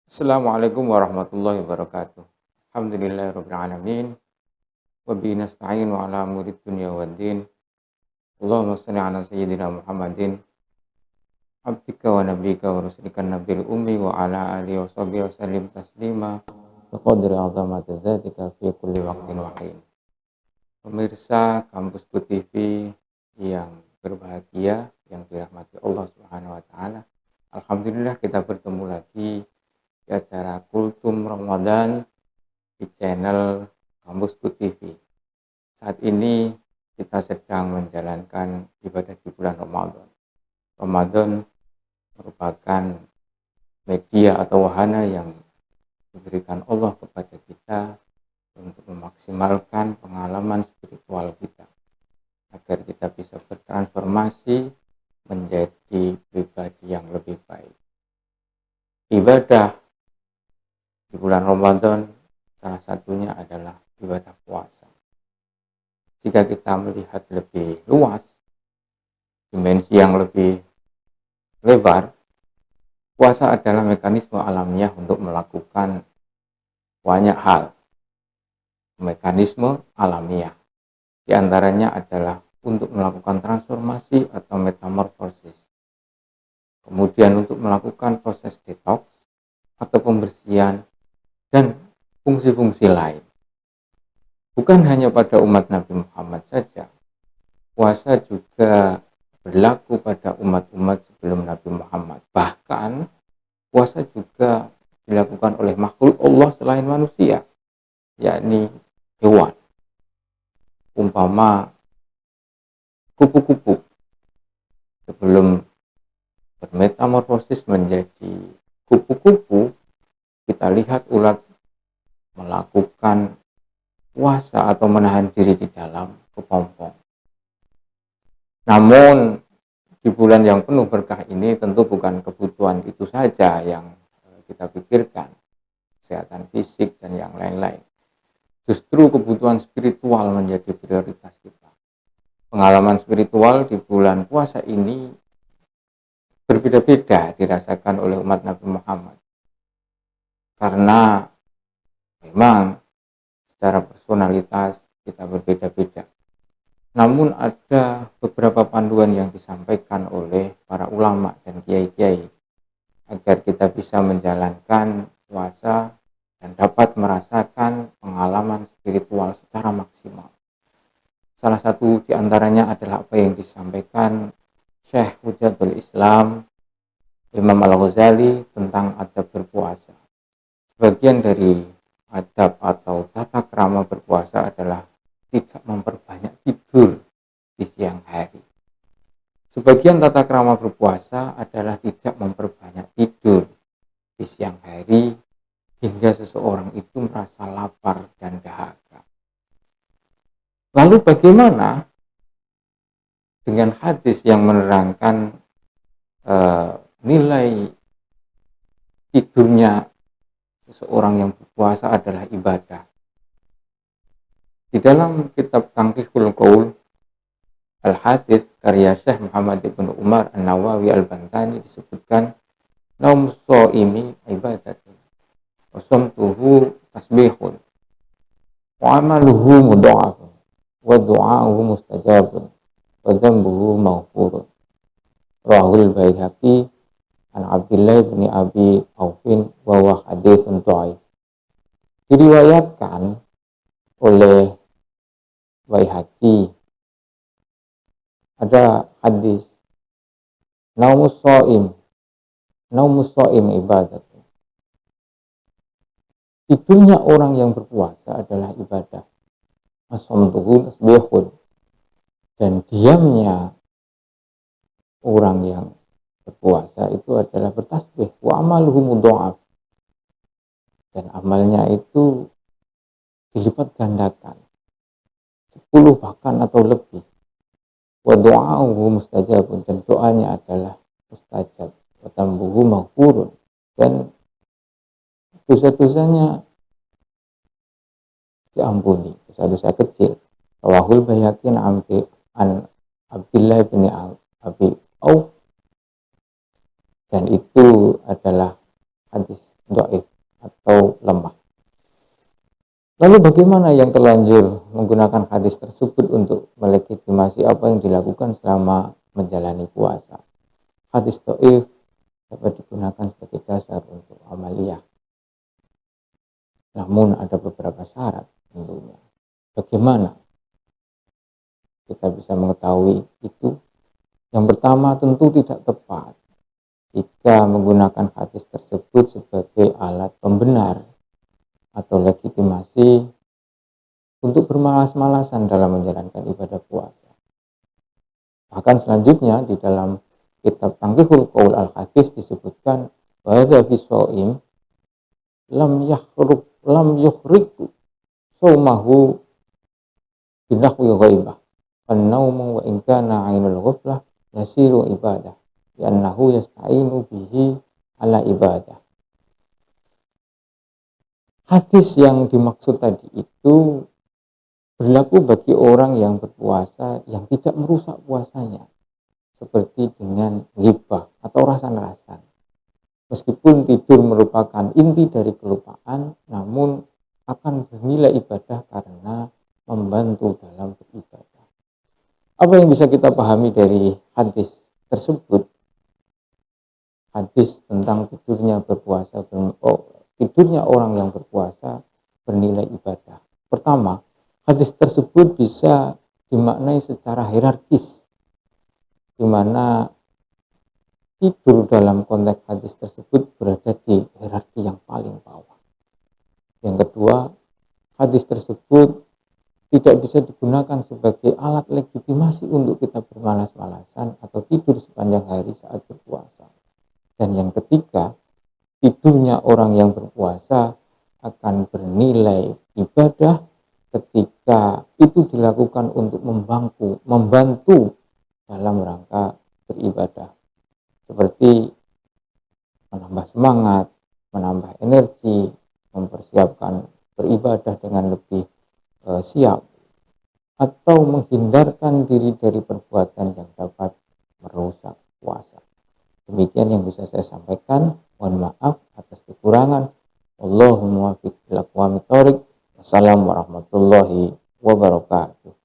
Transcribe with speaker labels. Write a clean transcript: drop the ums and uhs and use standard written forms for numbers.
Speaker 1: Assalamualaikum warahmatullahi wabarakatuh. Alhamdulillahirabbil alamin wa bihi nasta'inu ala umuri dunya waddin. Allahumma shalli ala sayyidina Muhammadin abdika wa nabiyyika wa rasulika nabiyil ummi wa ala alihi wa sahbihi wa sallim taslima bi qadri 'azamati dzatika fi kulli waqtin wa hin. Pemirsa Kampusku TV yang berbahagia, yang dirahmati Allah Subhanahu wa taala. Alhamdulillah kita bertemu lagi di acara Kultum Ramadan di channel Kampusku TV. Saat ini kita sedang menjalankan ibadah di bulan Ramadan. Ramadan merupakan media atau wahana yang diberikan Allah kepada kita untuk memaksimalkan pengalaman spiritual kita agar kita bisa bertransformasi menjadi pribadi yang lebih baik. Ibadah di bulan Ramadan salah satunya adalah ibadah puasa. Jika kita melihat lebih luas, dimensi yang lebih lebar, puasa adalah mekanisme alamiah untuk melakukan banyak hal. Mekanisme alamiah. Di antaranya adalah untuk melakukan transformasi atau metamorfosis. Kemudian untuk melakukan proses detox atau pembersihan dan fungsi-fungsi lain. Bukan hanya pada umat Nabi Muhammad saja, puasa juga berlaku pada umat-umat sebelum Nabi Muhammad. Bahkan puasa juga dilakukan oleh makhluk Allah selain manusia, yakni hewan. Umpama kupu-kupu sebelum bermetamorfosis menjadi kupu-kupu, kita lihat ulat melakukan puasa atau menahan diri di dalam kepompong. Namun di bulan yang penuh berkah ini tentu bukan kebutuhan itu saja yang kita pikirkan, kesehatan fisik dan yang lain-lain. Justru kebutuhan spiritual menjadi prioritas kita. Pengalaman spiritual di bulan puasa ini berbeda-beda dirasakan oleh umat Nabi Muhammad. Karena memang secara personalitas kita berbeda-beda. Namun ada beberapa panduan yang disampaikan oleh para ulama dan kiai-kiai agar kita bisa menjalankan puasa dan dapat merasakan pengalaman spiritual secara maksimal. Salah satu di antaranya adalah apa yang disampaikan Syekh Hujjatul Islam Imam Al-Ghazali tentang adab berpuasa. Bagian dari adab atau tata krama berpuasa adalah tidak memperbanyak tidur di siang hari. Sebagian tata krama berpuasa adalah tidak memperbanyak tidur di siang hari hingga seseorang itu merasa lapar dan dahaga. Lalu bagaimana dengan hadis yang menerangkan nilai tidurnya seseorang yang berpuasa adalah ibadah? Di dalam kitab Tangqiqul Qaul Al-Hadits karya Syekh Muhammad ibn Umar An-Nawawi Al-Bantani disebutkan naum shaimi ibadatun wa shamtuhu tasbihun wa amaluhu mudha'afun wa du'a'uhu mustajabun wa dhanbuhu maghfurun. Rahul Baihaqi an Abdullah bin Abi Aufin wa huwa haditsun dhaif. Diriwayatkan oleh Baihaqi ada hadis naumus shaim ibadat. Tidurnya orang yang berpuasa adalah ibadah. As-samtuhu tasbihun. Dan diamnya orang yang berpuasa itu adalah bertasbih. Wa amaluhu mudha'af. Dan amalnya itu dilipat gandakan 10 bahkan atau lebih. Wa du'a'uhu mustajabun. Dan doanya adalah mustajab. Wa dhanbuhu maghfurun. Dan dosa-dosanya diampuni, dosa-dosa kecil. Rawahul Baihaqi an Abdullah bin Abi Auf. Dan itu adalah hadis dhaif atau lemah. Lalu bagaimana yang terlanjur menggunakan hadis tersebut untuk melegitimasi apa yang dilakukan selama menjalani puasa? Hadis dhaif dapat digunakan sebagai dasar untuk amaliyah. Namun ada beberapa syarat tentunya. Bagaimana kita bisa mengetahui itu? Yang pertama, tentu tidak tepat jika menggunakan hadis tersebut sebagai alat pembenar atau legitimasi untuk bermalas-malasan dalam menjalankan ibadah puasa. Bahkan selanjutnya di dalam kitab Tanqihul Qaul al-Hadis disebutkan bahwa bisoim lam yukhriku saumahu binahwi ghaibah annaumu wa in kana 'ainul ghaflah yasiru ibadah li'annahu yasta'inu bihi ala ibadah. Hadis yang dimaksud tadi itu berlaku bagi orang yang berpuasa yang tidak merusak puasanya, seperti dengan ghibah atau rasan-rasan. Meskipun tidur merupakan inti dari kelupaan, namun akan bernilai ibadah karena membantu dalam beribadah. Apa yang bisa kita pahami dari hadis tersebut? Hadis tentang tidurnya orang yang berpuasa bernilai ibadah. Pertama, hadis tersebut bisa dimaknai secara hierarkis, di mana tidur dalam konteks hadis tersebut berada di hierarki yang paling bawah. Yang kedua, hadis tersebut tidak bisa digunakan sebagai alat legitimasi untuk kita bermalas-malasan atau tidur sepanjang hari saat berpuasa. Dan yang ketiga, tidurnya orang yang berpuasa akan bernilai ibadah ketika itu dilakukan untuk membantu dalam rangka beribadah, seperti menambah semangat, menambah energi, mempersiapkan beribadah dengan lebih siap, atau menghindarkan diri dari perbuatan yang dapat merusak puasa. Demikian yang bisa saya sampaikan. Mohon maaf atas kekurangan. Wallahumma muwaffiq ila aqwamit thoriq. Wassalamu warahmatullahi wabarakatuh.